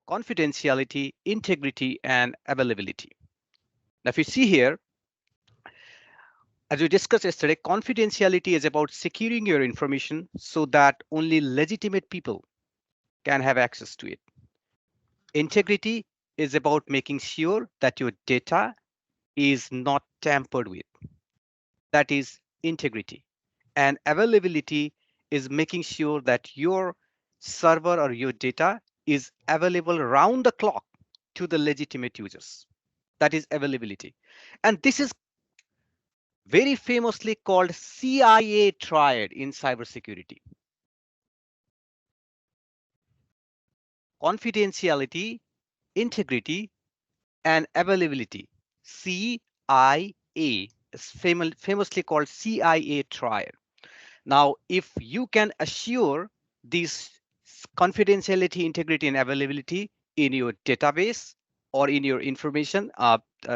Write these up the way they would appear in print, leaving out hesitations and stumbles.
confidentiality, integrity, and availability. Now, if you see here, as we discussed yesterday, confidentiality is about securing your information so that only legitimate people can have access to it. Integrity is about making sure that your data is not tampered with. That is integrity. And availability is making sure that your server or your data is available round the clock to the legitimate users. That is availability. And this is very famously called CIA triad in cybersecurity. Confidentiality, integrity, and availability. CIA is famously called CIA triad. Now, if you can assure these confidentiality, integrity, and availability in your database or in your information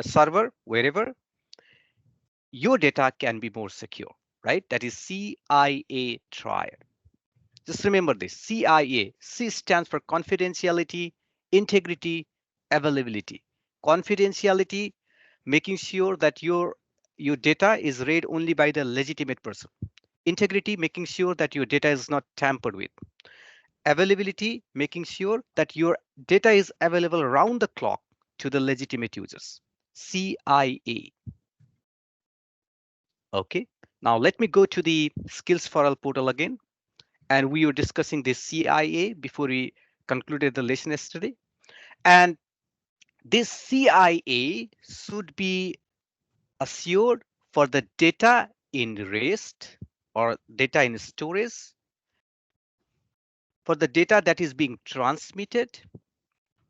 server, wherever, your data can be more secure, right? That is CIA triad. Just remember this, CIA. C stands for confidentiality, integrity, availability. Confidentiality, making sure that your data is read only by the legitimate person. Integrity, making sure that your data is not tampered with. Availability, making sure that your data is available around the clock to the legitimate users. CIA. Okay. Now let me go to the Skills for All portal again. And we were discussing this CIA before we concluded the lesson yesterday. And this CIA should be assured for the data in rest or data in storage, for the data that is being transmitted,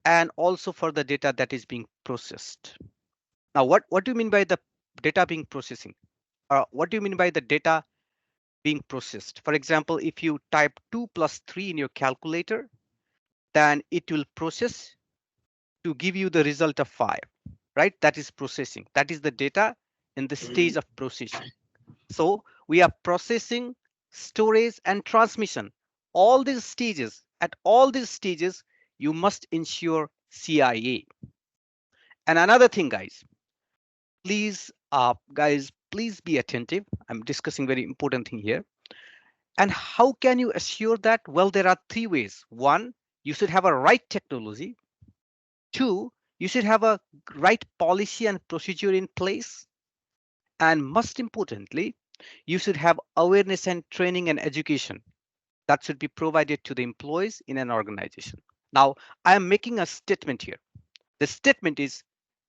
and also for the data that is being processed. Now, what do you mean by the data being processing? What do you mean by the data being processed? For example, if you type 2 plus 3 in your calculator, then it will process to give you the result of 5, right? That is processing. That is the data in the stage of processing. So we are processing, storage, and transmission. All these stages, at all these stages, you must ensure CIA. And another thing, guys, please be attentive. I'm discussing very important thing here. And how can you assure that? Well, there are three ways. One, you should have a right technology. Two, you should have a right policy and procedure in place. And most importantly, you should have awareness and training and education that should be provided to the employees in an organization. Now, I am making a statement here. The statement is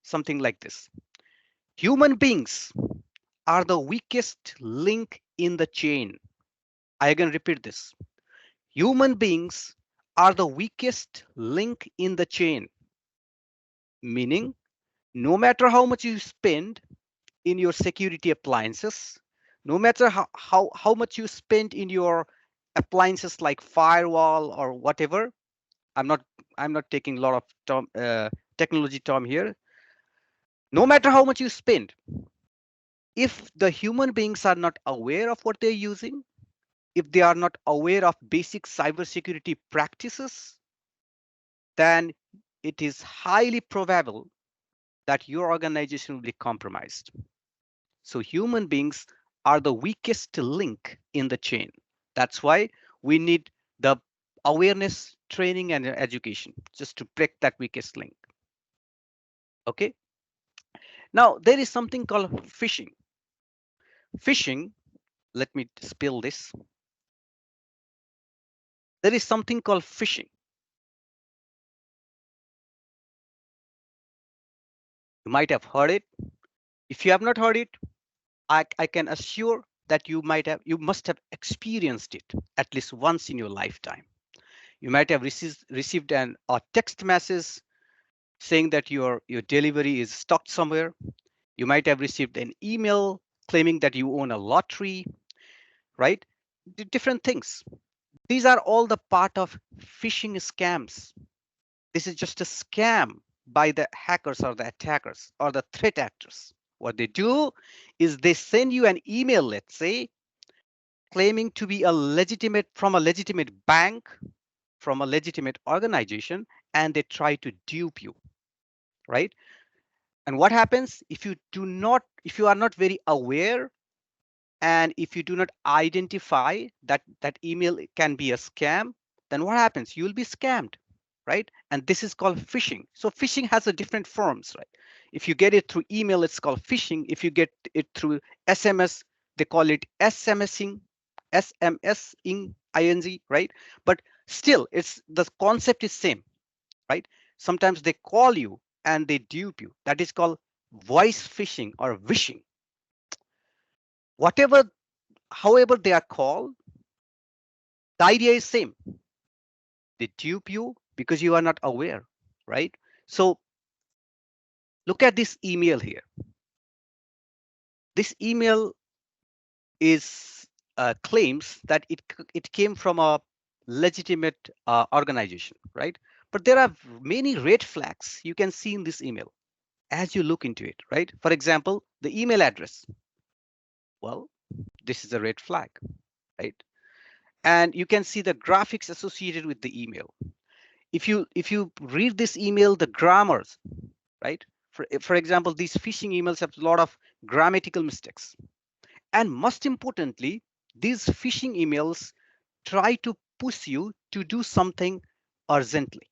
something like this. Human beings are the weakest link in the chain. I again repeat this. Human beings are the weakest link in the chain, meaning no matter how much you spend in your security appliances, no matter how much you spend in your appliances like firewall or whatever, I'm not taking a lot of technology term here. No matter how much you spend, if the human beings are not aware of what they're using, if they are not aware of basic cybersecurity practices, then it is highly probable that your organization will be compromised. So human beings are the weakest link in the chain. That's why we need the awareness, training, and education just to break that weakest link. Okay. Now there is something called phishing. Phishing, let me spill this. There is something called phishing. You might have heard it. If you have not heard it, I can assure that you must have experienced it at least once in your lifetime. You might have received a text message saying that your delivery is stuck somewhere. You might have received an email claiming that you own a lottery, right? Different things. These are all the part of phishing scams. This is just a scam by the hackers or the attackers or the threat actors. What they do is they send you an email, let's say, claiming to be a legitimate from a legitimate bank, from a legitimate organization, and they try to dupe you, right? And what happens if you are not very aware, and if you do not identify that that email can be a scam, then what happens? You will be scammed, right? And this is called phishing. So phishing has a different forms, right? If you get it through email, it's called phishing. If you get it through SMS, they call it SMSing, SMSing, ing, right? But still, it's the concept is same, right? Sometimes they call you and they dupe you. That is called voice phishing or wishing. Whatever, however they are called, the idea is same. They dupe you because you are not aware, right? So look at this email here. This email is claims that it came from a legitimate organization, right? But there are many red flags you can see in this email as you look into it, right? For example, the email address. Well, this is a red flag, right? And you can see the graphics associated with the email. If you read this email, the grammars, right? For example, these phishing emails have a lot of grammatical mistakes. And most importantly, these phishing emails try to push you to do something urgently.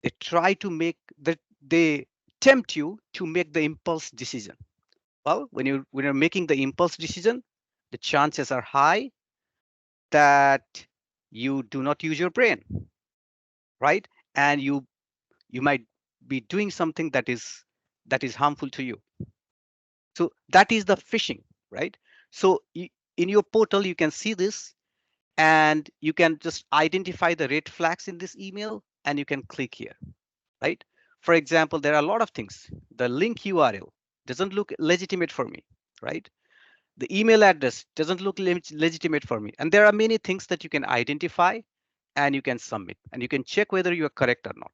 They try to make that they tempt you to make the impulse decision. Well, when you're making the impulse decision, the chances are high that you do not use your brain, right? And you might be doing something that is harmful to you. So that is the phishing, right? So in your portal, you can see this, and you can just identify the red flags in this email, and you can click here, right? For example, there are a lot of things. The link URL doesn't look legitimate for me, right? The email address doesn't look legitimate for me. And there are many things that you can identify and you can submit, and you can check whether you are correct or not.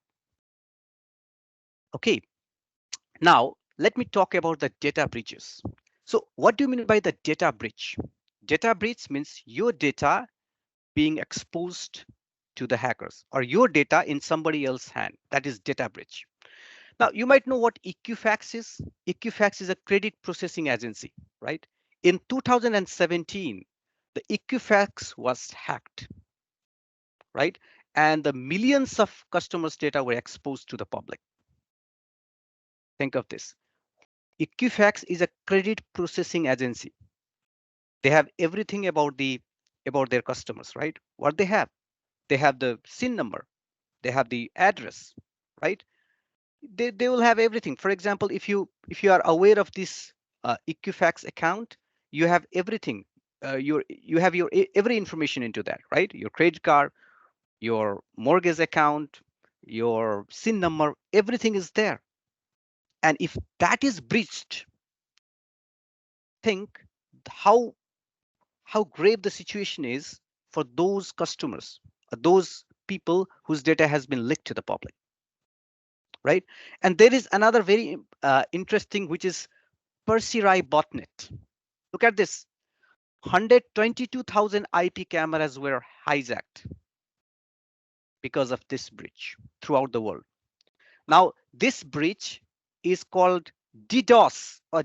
Okay, now let me talk about the data breaches. So what do you mean by the data breach? Data breach means your data being exposed to the hackers, or your data in somebody else's hand. That is data breach. Now you might know what Equifax is. Equifax is a credit processing agency, right? In 2017, the Equifax was hacked, right? And the millions of customers' data were exposed to the public. Think of this. Equifax is a credit processing agency. They have everything about their customers, right? What they have the SIN number, they have the address, right? They will have everything. For example, if you are aware of this Equifax account, you have everything. You have your every information into that, right? Your credit card, your mortgage account, your SIN number, everything is there. And if that is breached, think how how grave the situation is for those customers, those people whose data has been leaked to the public, right? And there is another very interesting, which is Persirai botnet. Look at this. 122,000 IP cameras were hijacked because of this breach throughout the world. Now, this breach is called DDoS, or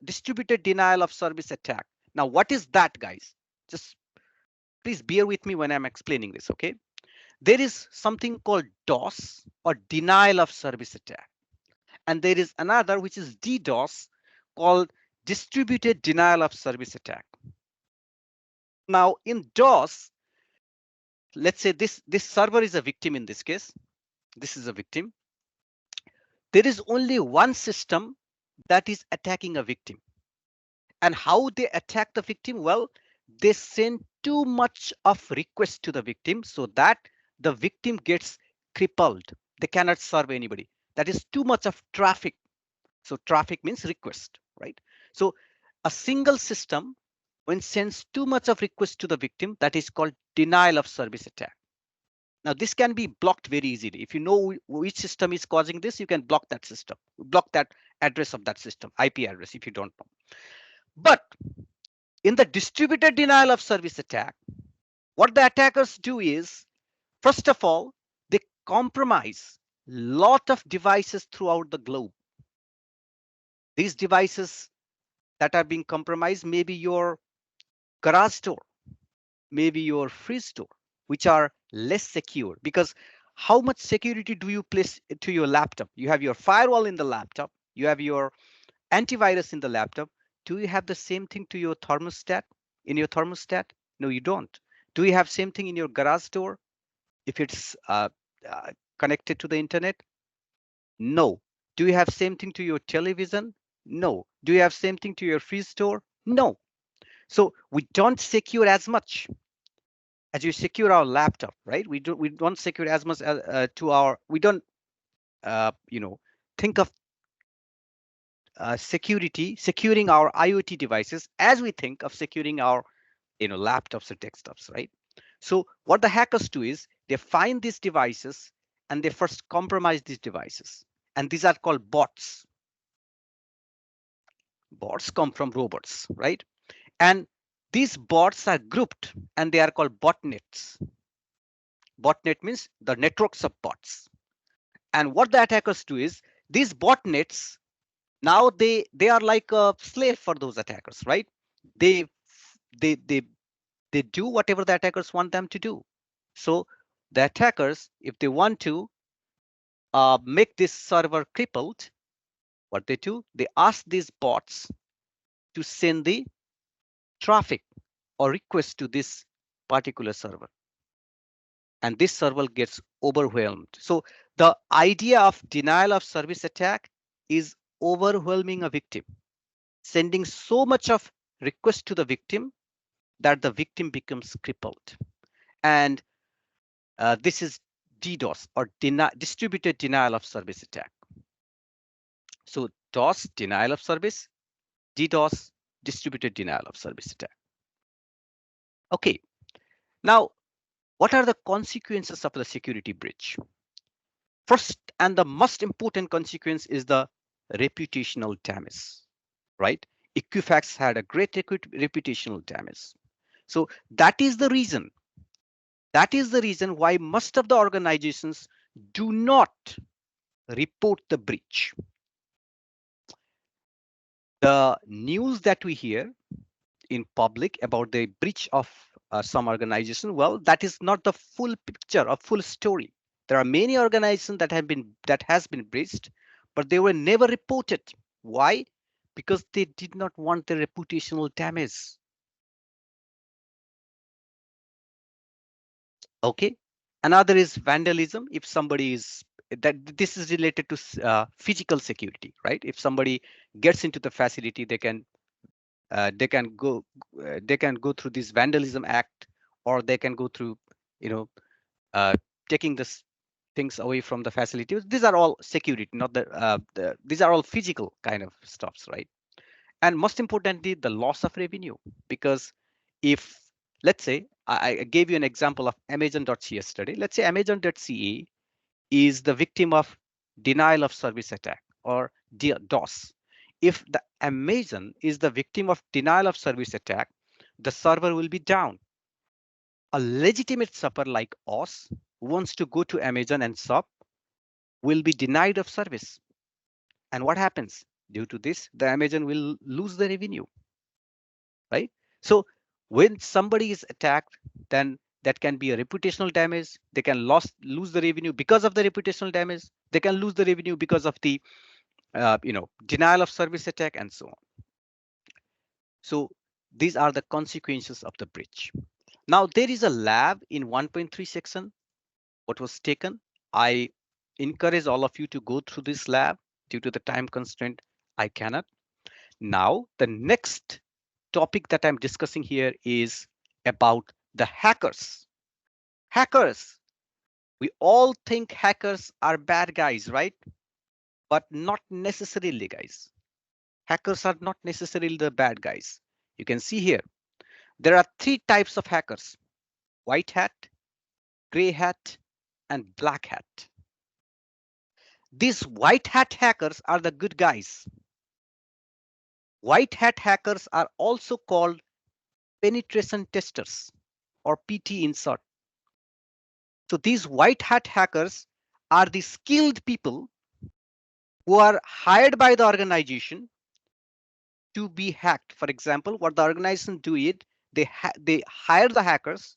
distributed denial of service attack. Now, what is that, guys? Just please bear with me when I'm explaining this, okay? There is something called DOS, or denial of service attack. And there is another, which is DDoS, called distributed denial of service attack. Now in DOS, let's say this server is a victim in this case. This is a victim. There is only one system that is attacking a victim. And how they attack the victim? Well, they send too much of request to the victim so that the victim gets crippled. They cannot serve anybody. That is too much of traffic. So traffic means request, right? So a single system, when sends too much of request to the victim, that is called denial of service attack. Now this can be blocked very easily. If you know which system is causing this, you can block that system, block that address of that system, IP address, if you don't know. But in the distributed denial of service attack, what the attackers do is First of all, they compromise lot of devices throughout the globe. These devices that are being compromised may be your garage door, maybe your fridge door, which are less secure. Because how much security do you place to your laptop? You have your firewall in the laptop, you have your antivirus in the laptop. Do you have the same thing to your thermostat, in your thermostat? No, you don't. Do you have same thing in your garage door if it's uh, connected to the internet? No. Do you have same thing to your television? No. Do you have same thing to your fridge door? No. So we don't secure as much as you secure our laptop, right? We don't secure as much as, to our we don't think of securing our IoT devices as we think of securing our laptops or desktops, right? So what the hackers do is they find these devices and they first compromise these devices, and these are called bots. Bots come from robots, right? And these bots are grouped and they are called botnets. Botnet means the networks of bots. And what the attackers do is these botnets, now they are like a slave for those attackers, right? they they they they do whatever the attackers want them to do. So the attackers, if they want to make this server crippled, what they do, they ask these bots to send the traffic or request to this particular server, and this server gets overwhelmed. So the idea of denial of service attack is overwhelming a victim, sending so much of request to the victim that the victim becomes crippled. And this is DDoS, or distributed denial of service attack. So DOS, denial of service; DDoS, distributed denial of service attack. Okay, now what are the consequences of the security breach? First and the most important consequence is the reputational damage, right? Equifax had a great reputational damage. So that is the reason why most of the organizations do not report the breach. The news that we hear in public about the breach of some organization, well, that is not the full picture or full story. There are many organizations that has been breached, but they were never reported. Why? Because they did not want the reputational damage. Okay. Another is vandalism. If somebody is that this is related to physical security, right? If somebody gets into the facility, they can go through this vandalism act, or they can go through you know uh, taking this things away from the facility. These are all security, not these are all physical kind of stuffs, right? And most importantly, the loss of revenue. Because if, let's say, I gave you an example of Amazon.ca yesterday. Let's say Amazon.ca is the victim of denial of service attack, or DOS. If the Amazon is the victim of denial of service attack, the server will be down. A legitimate shopper like us who wants to go to Amazon and shop will be denied of service. And what happens? Due to this, the Amazon will lose the revenue, right? So when somebody is attacked, then that can be a reputational damage. They can lose the revenue because of the reputational damage. They can lose the revenue because of the denial of service attack, and so on. So these are the consequences of the breach. Now there is a lab in 1.3 section what was taken. I encourage all of you to go through this lab. Due to the time constraint, I cannot. Now the next topic that I'm discussing here is about the hackers. Hackers. We all think hackers are bad guys, right? But not necessarily, guys. Hackers are not necessarily the bad guys. You can see here, there are three types of hackers: white hat, gray hat, and black hat. These white hat hackers are the good guys. White hat hackers are also called penetration testers, or PT in short. So these white hat hackers are the skilled people who are hired by the organization to be hacked. For example, what the organization do it, they hire the hackers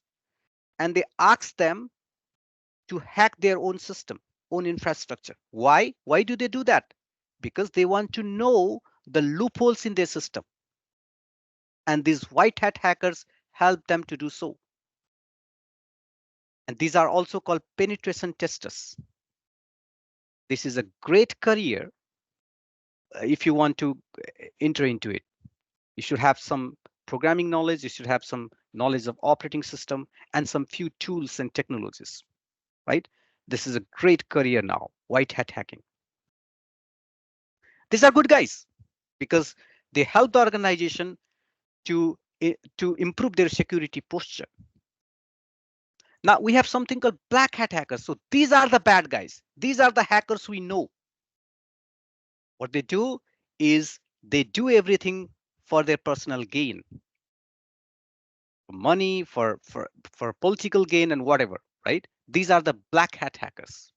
and they ask them to hack their own system, own infrastructure. Why? Why do they do that? Because they want to know the loopholes in their system. And these white hat hackers help them to do so. And these are also called penetration testers. This is a great career if you want to enter into it. You should have some programming knowledge, you should have some knowledge of operating system and some few tools and technologies, right? This is a great career now, white hat hacking. These are good guys because they help the organization to improve their security posture. Now we have something called black hat hackers. So these are the bad guys. These are the hackers we know. What they do is they do everything for their personal gain, money, for political gain and whatever, right? These are the black hat hackers.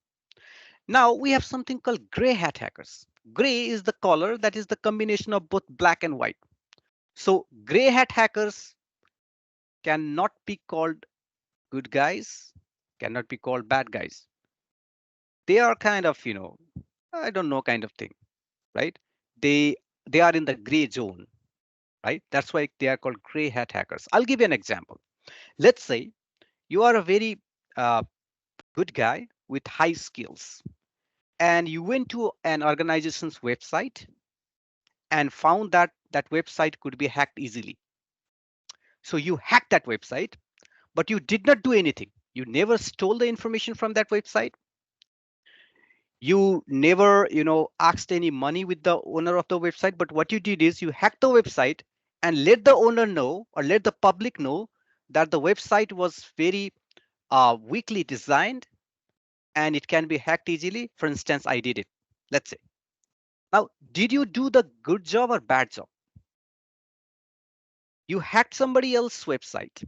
Now we have something called gray hat hackers. Gray is the color that is the combination of both black and white. So gray hat hackers cannot be called good guys, cannot be called bad guys. They are kind of, I don't know, kind of thing, right? They they are in the gray zone, right? That's why they are called gray hat hackers. I'll give you an example. Let's say you are a very uh, good guy with high skills, and you went to an organization's website and found that that website could be hacked easily. So you hacked that website, but you did not do anything. You never stole the information from that website. You never, asked any money with the owner of the website. But what you did is you hacked the website and let the owner know or let the public know that the website was very weakly designed and it can be hacked easily. For instance, I did it. Let's say. Now, did you do the good job or bad job? You hacked somebody else's website,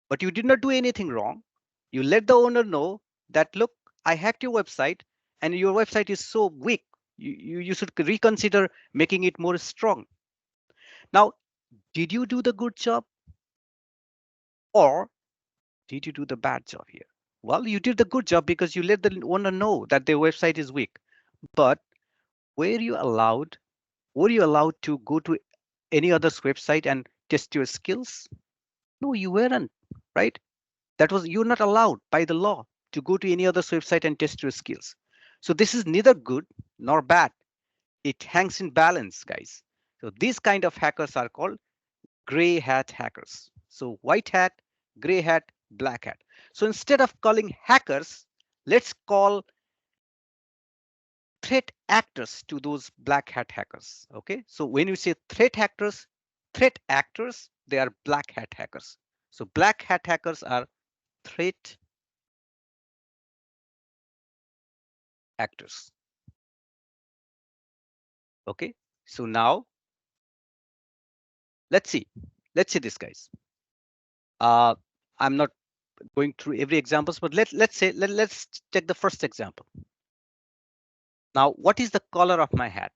but you did not do anything wrong. You let the owner know that, look, I hacked your website and your website is so weak. You should reconsider making it more strong. Now, did you do the good job or did you do the bad job here? Well, you did the good job because you let the owner know that their website is weak. But were you allowed? Were you allowed to go to any other's website and test your skills? No, you weren't, right? That was you're not allowed by the law to go to any other website and test your skills. So this is neither good nor bad. It hangs in balance, guys. So these kind of hackers are called gray hat hackers. So white hat, gray hat, black hat. So instead of calling hackers, let's call threat actors to those black hat hackers. Okay. So when you say threat actors, they are black hat hackers. So black hat hackers are threat actors. Okay. So now let's see. Let's see this, guys. Uh, I'm not going through every examples, but let's take the first example. Now, what is the color of my hat?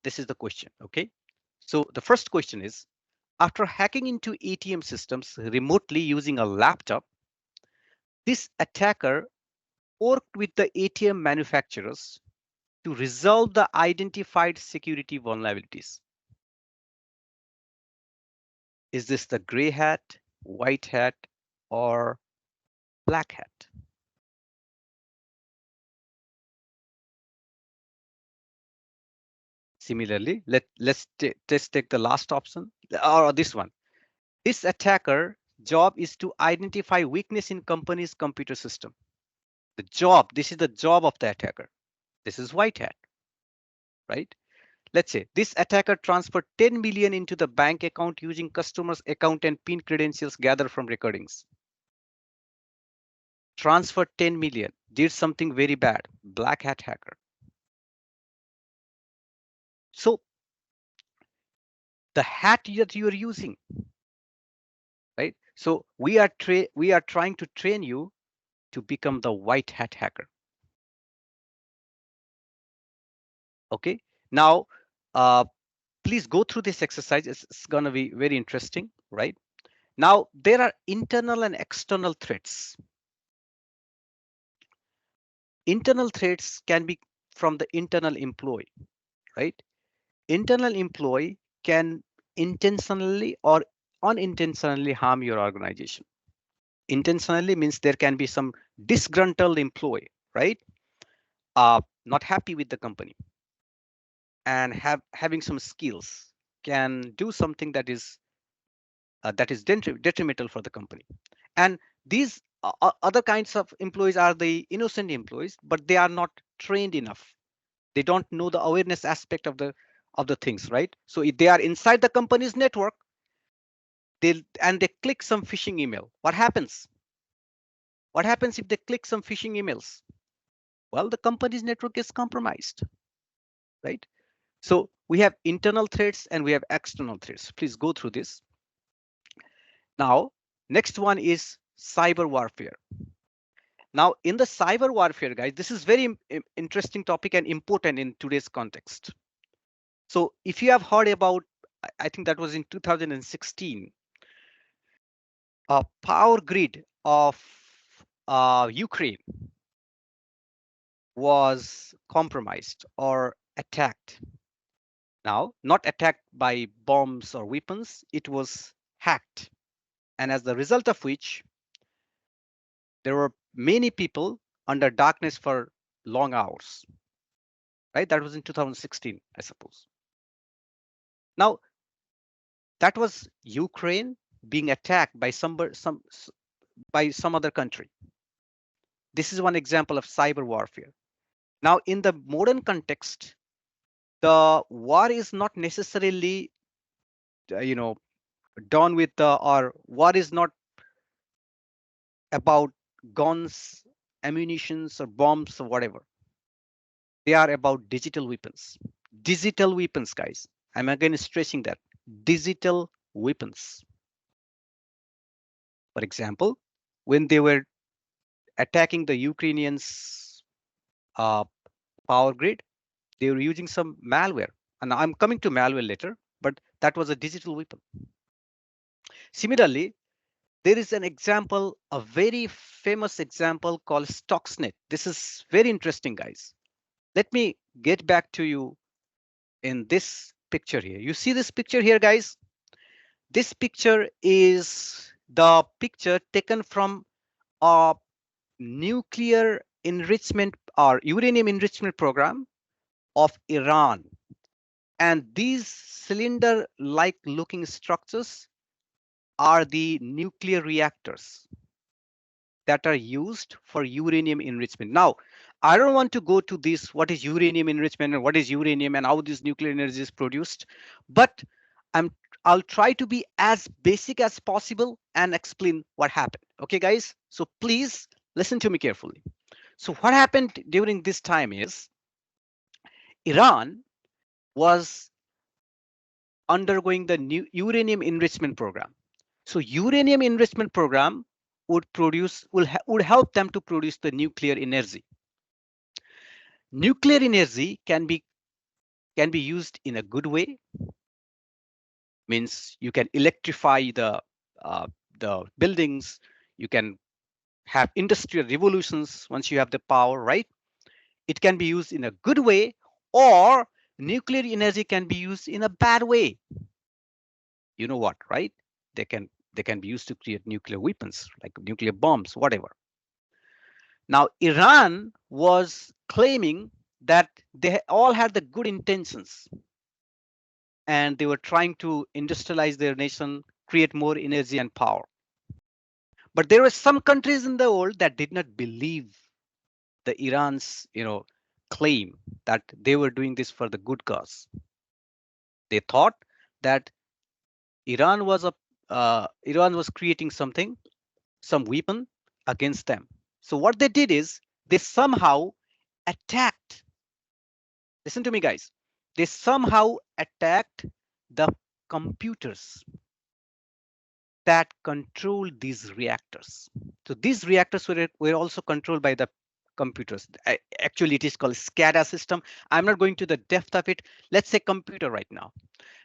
This is the question. Okay. So the first question is, after hacking into ATM systems remotely using a laptop, this attacker worked with the ATM manufacturers to resolve the identified security vulnerabilities. Is this the gray hat, white hat, or black hat? Similarly, let's take the last option or this one. This attacker job is to identify weakness in company's computer system. The job, this is the job of the attacker. This is white hat, right? Let's say this attacker transferred 10 million into the bank account using customers' account and PIN credentials gathered from recordings. Transferred 10 million, did something very bad, black hat hacker. So the hat that you are using, right? So we are trying to train you to become the white hat hacker. Okay. Now, uh, please go through this exercise. It's going to be very interesting, right? Now, there are internal and external threats. Internal threats can be from the internal employee, right? Internal employee can intentionally or unintentionally harm your organization. Intentionally means there can be some disgruntled employee, right? Not happy with the company and having some skills can do something that is detrimental for the company. And these other kinds of employees are the innocent employees, but they are not trained enough. They don't know the awareness aspect of the things, right? So if they are inside the company's network, they click some phishing email. What happens? What happens if they click some phishing emails? Well, the company's network is compromised, right? So we have internal threats and we have external threats. Please go through this. Now, next one is cyber warfare. Now, in the cyber warfare, guys, this is very interesting topic and important in today's context. So if you have heard about, I think that was in 2016, a power grid of Ukraine was compromised or attacked. Now, not attacked by bombs or weapons, it was hacked. And as the result of which, there were many people under darkness for long hours, right? That was in 2016, I suppose. Now, that was Ukraine being attacked by by some other country. This is one example of cyber warfare. Now, in the modern context, the war is not necessarily, you know, done with or war is not about guns, ammunitions, or bombs or whatever. They are about digital weapons. Digital weapons, guys. I'm again stressing that digital weapons. For example, when they were attacking the Ukrainians' uh, power grid, they were using some malware. And I'm coming to malware later, but that was a digital weapon. Similarly, there is an example, a very famous example called Stuxnet. This is very interesting, guys. Let me get back to you in this picture here. You see this picture here, guys? This picture is the picture taken from a nuclear enrichment or uranium enrichment program of Iran. And these cylinder-like looking structures are the nuclear reactors that are used for uranium enrichment. Now, I don't want to go to this, what is uranium enrichment and what is uranium and how this nuclear energy is produced, but I'm I'll try to be as basic as possible and explain what happened. Okay, guys? So please listen to me carefully. So what happened during this time is Iran was undergoing the new uranium enrichment program. So uranium enrichment program would help them to produce the nuclear energy. Nuclear energy can be used in a good way, means you can electrify uh, the buildings, you can have industrial revolutions once you have the power, right? It can be used in a good way, or nuclear energy can be used in a bad way. You know what, right? They can be used to create nuclear weapons like nuclear bombs, whatever. Now, Iran was claiming that they all had the good intentions and they were trying to industrialize their nation, create more energy and power. But there were some countries in the world that did not believe the Iran's, claim that they were doing this for the good cause. They thought that Iran was Iran was creating something, some weapon against them. So what they did is they somehow attacked. Listen to me, guys. They somehow attacked the computers that controlled these reactors. So these reactors were also controlled by the computers. Actually, it is called SCADA system. I'm not going to the depth of it. Let's say computer right now.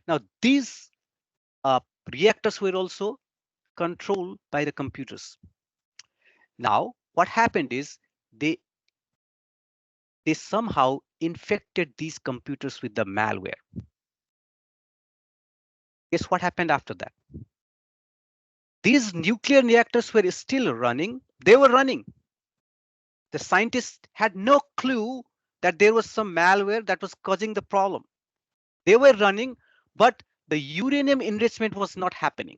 Now, these uh, reactors were also controlled by the computers. Now, what happened is they they somehow infected these computers with the malware. Guess what happened after that? These nuclear reactors were still running. They were running. The scientists had no clue that there was some malware that was causing the problem. They were running, but the uranium enrichment was not happening.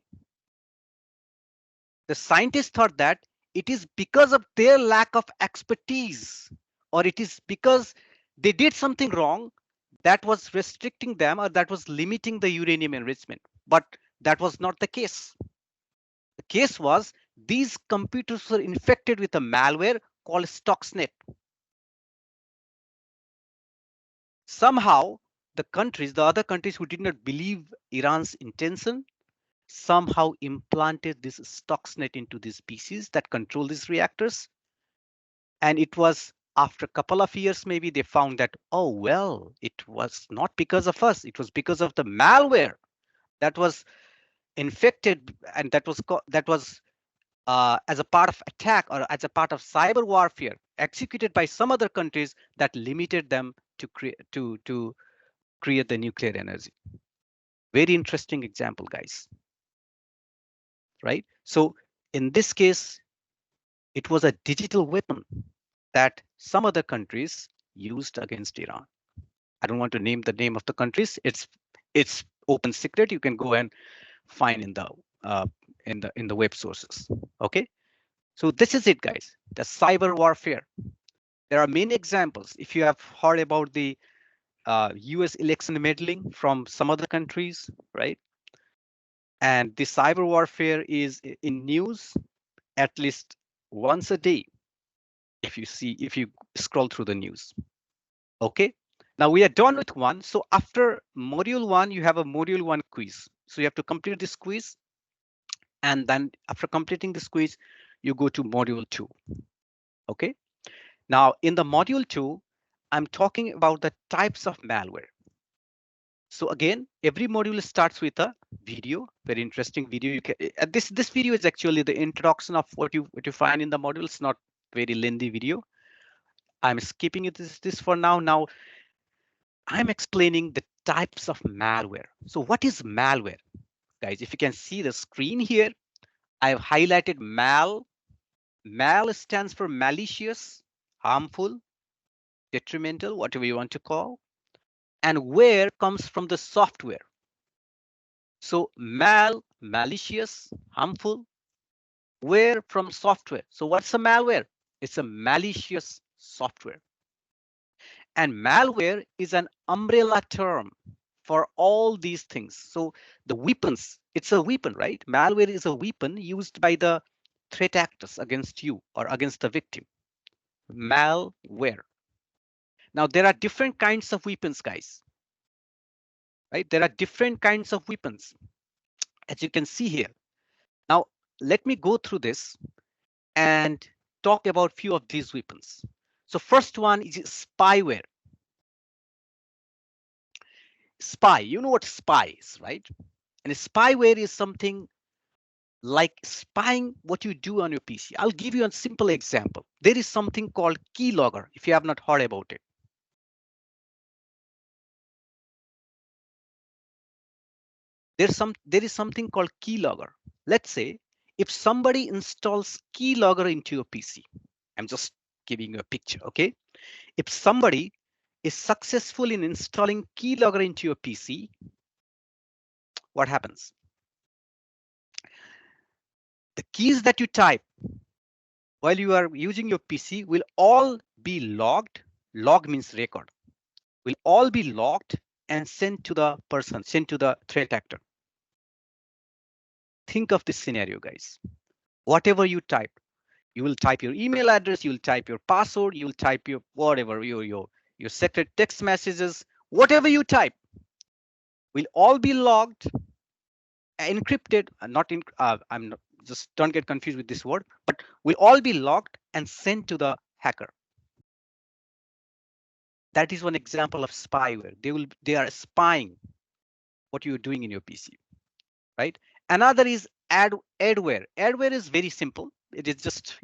The scientists thought that it is because of their lack of expertise, or it is because they did something wrong that was restricting them or that was limiting the uranium enrichment. But that was not the case. The case was these computers were infected with a malware called Stuxnet. Somehow, the other countries who did not believe Iran's intention, somehow implanted this Stuxnet into these PCs that control these reactors. And it was after a couple of years, maybe they found that, oh, well, it was not because of us. It was because of the malware that was infected and that was as a part of attack or as a part of cyber warfare executed by some other countries that limited them to create the nuclear energy. Very interesting example, guys. Right? So in this case, it was a digital weapon that some other countries used against Iran. I don't want to name the name of the countries. It's open secret. You can go and find uh, in the web sources. Okay. So this is it, guys. The cyber warfare. There are many examples. If you have heard about the U.S. election meddling from some other countries, right? And the cyber warfare is in news at least once a day. If you scroll through the news, okay. Now we are done with one. So after module one, you have a module one quiz. So you have to complete this quiz, and then after completing this quiz, you go to module two. Okay. Now in the module two, I'm talking about the types of malware. So again, every module starts with a video, very interesting video. You can this video is actually the introduction of what you find in the module. It's not very lengthy video. I'm skipping it this for now. Now I'm explaining the types of malware. So what is malware, guys? If you can see the screen here, I've highlighted mal. Mal stands for malicious, harmful, detrimental, whatever you want to call. And where comes from the software. So malicious, harmful, where from software. So what's a malware? It's a malicious software. And malware is an umbrella term for all these things. So the weapons, it's a weapon, right? Malware is a weapon used by the threat actors against you or against the victim. Malware. Now there are different kinds of weapons, guys. Right? There are different kinds of weapons, as you can see here. Now let me go through this and talk about few of these weapons. So first one is spyware. Spy, you know what spy is, right? And spyware is something like spying what you do on your PC. I'll give you a simple example. There is something called keylogger, if you have not heard about it. There is something called keylogger. Let's say if somebody installs keylogger into your PC, I'm just giving you a picture, okay? If somebody is successful in installing keylogger into your PC, what happens? The keys that you type while you are using your PC will all be logged. Log means record. Will all be logged and sent to the person, sent to the threat actor. Think of this scenario, guys. Whatever you type, you will type your email address, you will type your password, you will type your whatever, your secret text messages, whatever you type will all be logged encrypted, not in, I'm not, just don't get confused with this word, but will all be logged and sent to the hacker. That is one example of spyware. They are spying what you're doing in your PC, right? Another is adware. Adware is very simple. It is just,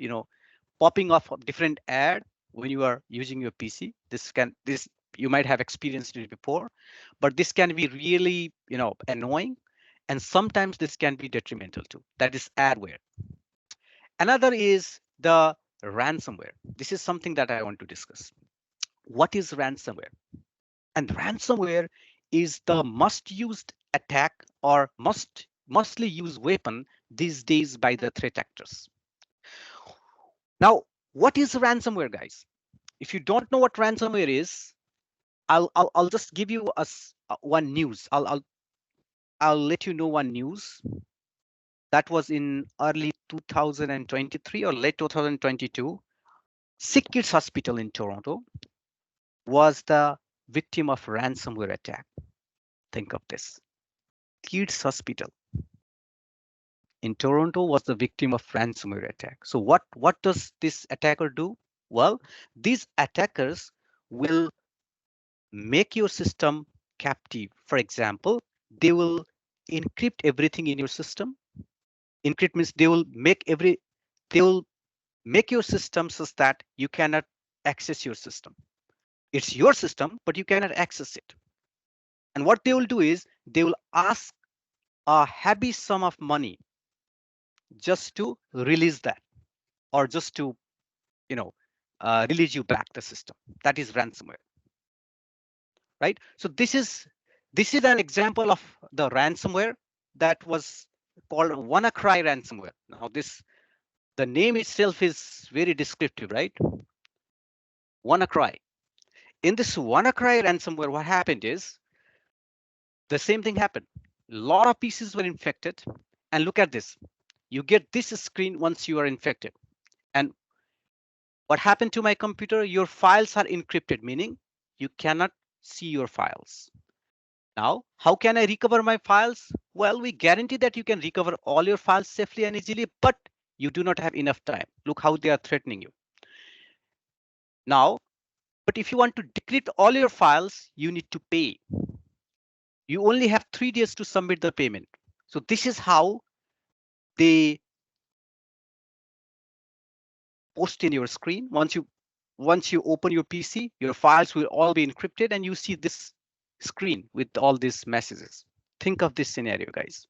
popping off of different ad when you are using your PC. This you might have experienced it before, but this can be really, annoying, and sometimes this can be detrimental too. That is adware. Another is the ransomware. This is something that I want to discuss. What is ransomware? And ransomware is the must used attack or mostly used weapon these days by the threat actors. Now, what is ransomware, guys? If you don't know what ransomware is, I'll just give you one news. I'll let you know one news that was in early 2023 or late 2022. Sick Kids Hospital in Toronto was the victim of ransomware attack. Think of this. Kids Hospital in Toronto was the victim of ransomware attack. So what does this attacker do? Well, these attackers will make your system captive. For example, they will encrypt everything in your system. Encrypt means they will make your system such that you cannot access your system. It's your system, but you cannot access it. And what they will do is they will ask a heavy sum of money just to release that, or just to, you know, release you back the system. That is ransomware, right? So this is an example of the ransomware that was called WannaCry ransomware. Now the name itself is very descriptive, right? WannaCry. In this WannaCry ransomware, what happened is the same thing happened. A lot of pieces were infected, and look at this. You get this screen once you are infected, and what happened to my computer? Your files are encrypted, meaning you cannot see your files. Now, how can I recover my files? Well, we guarantee that you can recover all your files safely and easily, but you do not have enough time. Look how they are threatening you. Now, but if you want to decrypt all your files, you need to pay. You only have 3 days to submit the payment. So this is how they post in your screen. Once you open your PC, your files will all be encrypted, and you see this screen with all these messages. Think of this scenario, guys.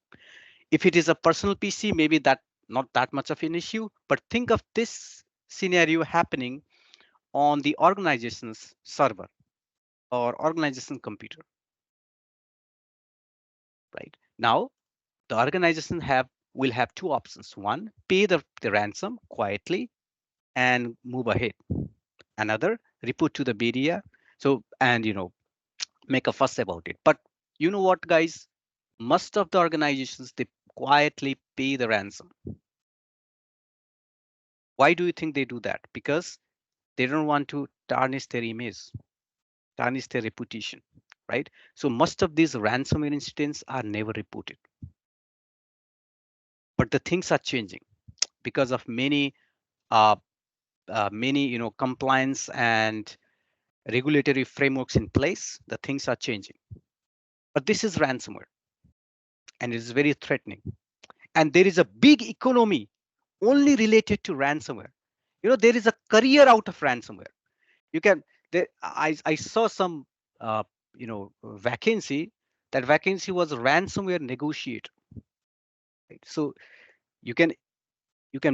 If it is a personal PC, maybe that not that much of an issue, but think of this scenario happening on the organization's server or organization computer, right? Now, the organization will have two options. One, pay the ransom quietly and move ahead. Another, report to the media. So, and make a fuss about it. But you know what, guys? Most of the organizations, they quietly pay the ransom. Why do you think they do that? Because they don't want to tarnish their image, tarnish their reputation, right? So most of these ransomware incidents are never reported. But the things are changing because of uh, many compliance and regulatory frameworks in place. The things are changing. But this is ransomware, and it is very threatening. And there is a big economy only related to ransomware. There is a career out of ransomware. You can there I saw some vacancy. That vacancy was ransomware negotiator, right? So you can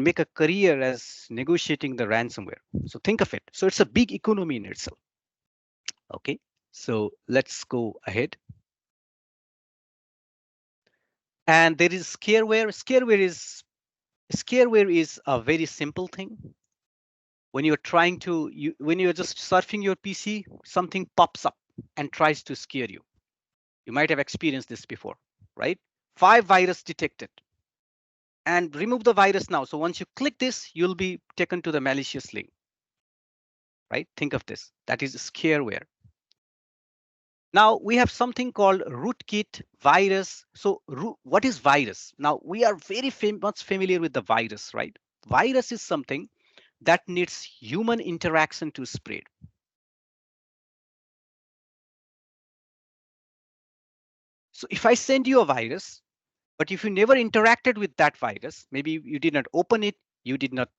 make a career as negotiating the ransomware. So think of it. So it's a big economy in itself. Okay, so let's go ahead. And there is scareware. Scareware is a very simple thing. When you're when you're just surfing your PC, something pops up and tries to scare you. You might have experienced this before, right? 5 virus detected, and remove the virus now. So once you click this, you'll be taken to the malicious link, right? Think of this. That is scareware. Now we have something called rootkit virus. So what is virus? Now we are very much familiar with the virus, right? Virus is something that needs human interaction to spread. So if I send you a virus, but if you never interacted with that virus, maybe you did not open it, you did not,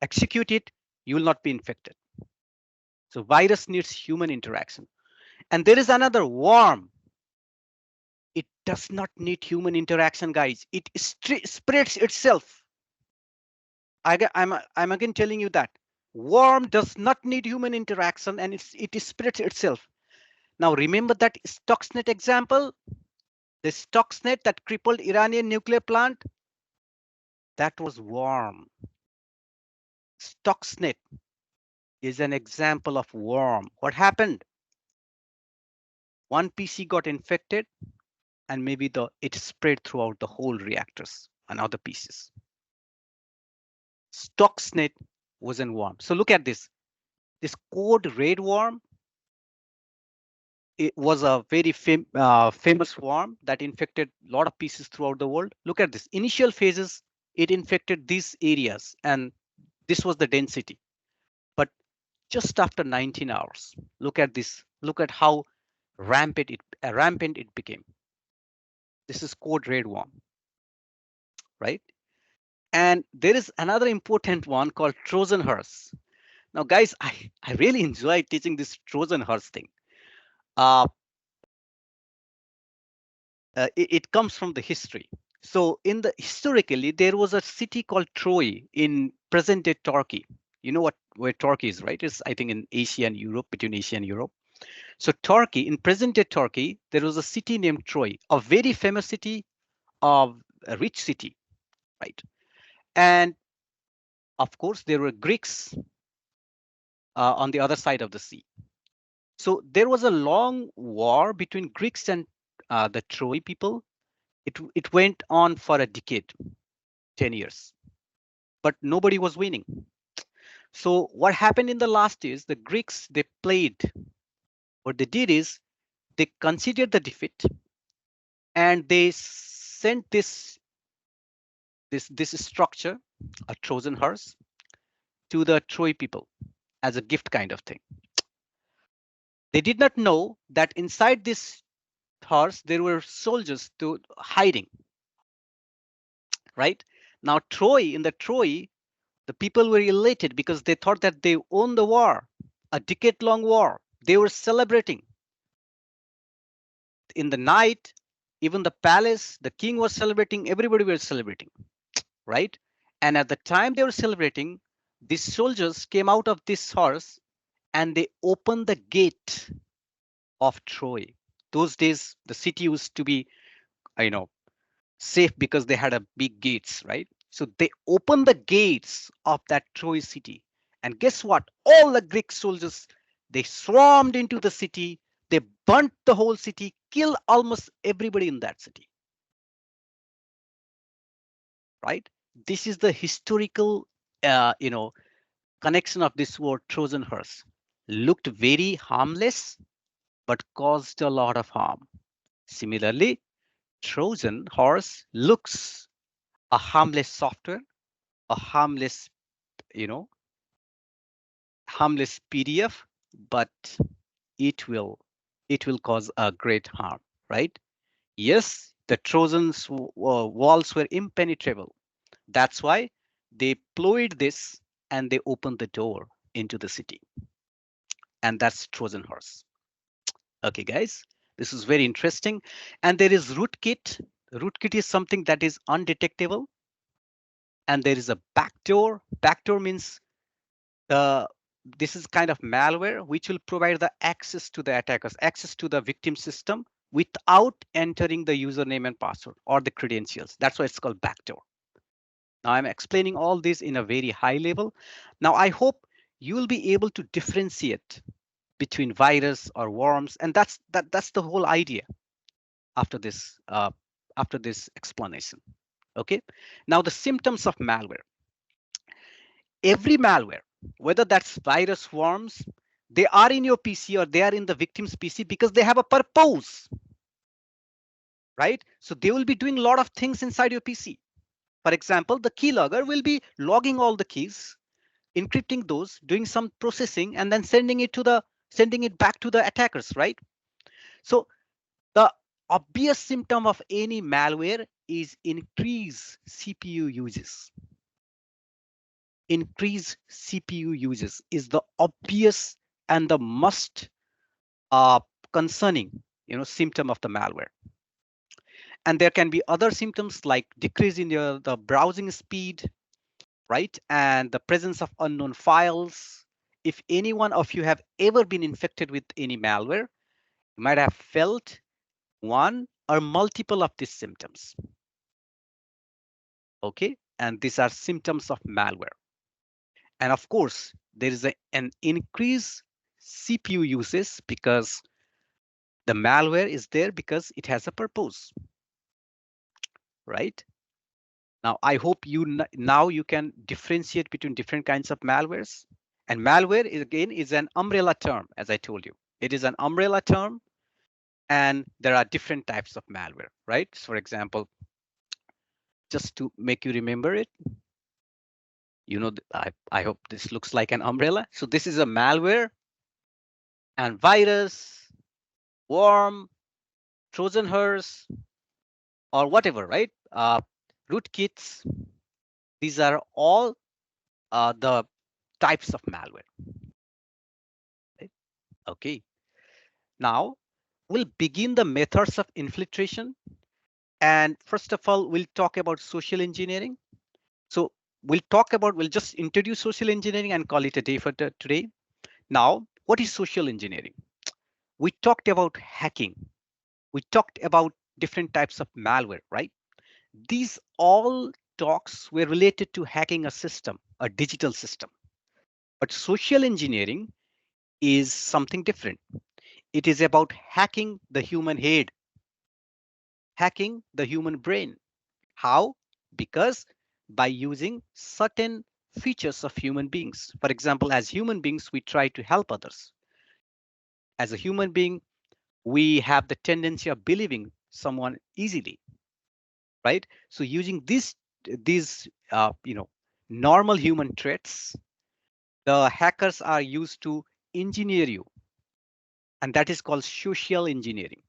execute it, you will not be infected. So virus needs human interaction. And there is another worm. It does not need human interaction, guys. It spreads itself. I'm again telling you that worm does not need human interaction and it spreads itself. Now remember that Stuxnet example, the Stuxnet that crippled Iranian nuclear plant, that was worm. Stuxnet is an example of worm. What happened? One PC got infected and maybe it spread throughout the whole reactors and other pieces. Stuxnet was in worm. So look at this. This code red worm, it was a very famous worm that infected a lot of pieces throughout the world. Look at this. Initial phases, it infected these areas and this was the density. But just after 19 hours, look at this. Look at how rampant it became. This is code red worm, right? And there is another important one called Trojan horse. Now, guys, I really enjoy teaching this Trojan horse thing. Uh, it comes from the history. So in the historically, there was a city called Troy in present day Turkey. You know what where Turkey is, right? It's I think in Asia and Europe, between Asia and Europe. So Turkey, in present day Turkey, there was a city named Troy, a very famous city, of a rich city, right? And of course, there were Greeks on the other side of the sea. So there was a long war between Greeks and the Troy people. It went on for a decade, 10 years, but nobody was winning. So what happened in the last is the Greeks, they played. What they did is they considered the defeat and they sent this structure, a Trojan horse, to the Troy people as a gift kind of thing. They did not know that inside this horse there were soldiers hiding, right? Now Troy, the people were elated because they thought that they won the war, a decade-long war. They were celebrating. In the night, even the palace, the king was celebrating, everybody was celebrating, right? And at the time they were celebrating, these soldiers came out of this horse and they opened the gate of Troy. Those days, the city used to be, you know, safe because they had a big gates, right? So they opened the gates of that Troy city. And guess what? All the Greek soldiers, they swarmed into the city. They burnt the whole city, killed almost everybody in that city, right? This is the historical, connection of this word Trojan horse. Looked very harmless, but caused a lot of harm. Similarly, Trojan horse looks a harmless software, a harmless, you know, harmless PDF, but it will it will cause a great harm, right? Yes, the Trojans walls were impenetrable. That's why they deployed this and they opened the door into the city. And that's Trojan horse. Okay, guys, this is very interesting. And there is rootkit. Rootkit is something that is undetectable. And there is a backdoor. Backdoor means the this is kind of malware which will provide the access to the attackers, access to the victim system without entering the username and password or the credentials. That's why it's called backdoor. Now I'm explaining all this in a very high level. Now I hope you will be able to differentiate between virus or worms, and that's the whole idea after this explanation. Okay. Now the symptoms of malware. Every malware, whether that's virus, worms, They are in your PC or they are in the victim's PC because they have a purpose, right? So they will be doing a lot of things inside your PC. For example, the keylogger will be logging all the keys, encrypting those, doing some processing, and then sending it back to the attackers, right? So the obvious symptom of any malware is increased CPU uses. Increased CPU uses is the obvious and the most uh, concerning, symptom of the malware. And there can be other symptoms like decrease in the browsing speed, right? And the presence of unknown files. If any one of you have ever been infected with any malware, you might have felt one or multiple of these symptoms. Okay, and these are symptoms of malware. And of course, there is an increased CPU uses because the malware is there because it has a purpose, right? Now, I hope now you can differentiate between different kinds of malwares. And malware is again is an umbrella term, as I told you. It is an umbrella term, and there are different types of malware, right? So for example, just to make you remember it, I hope this looks like an umbrella. So this is a malware and virus, worm, Trojan horse, or whatever, right? Rootkits. These are all the types of malware. Right? Okay. Now we'll begin the methods of infiltration. And first of all, we'll talk about social engineering. So we'll just introduce social engineering and call it a day for today. Now, what is social engineering? We talked about hacking. We talked about different types of malware, right? These all talks were related to hacking a system, a digital system. But social engineering is something different. It is about hacking the human head, hacking the human brain. How? Because by using certain features of human beings. For example, as human beings, we try to help others. As a human being, we have the tendency of believing someone easily, right? So using these normal human traits, the hackers are used to engineer you, and that is called social engineering.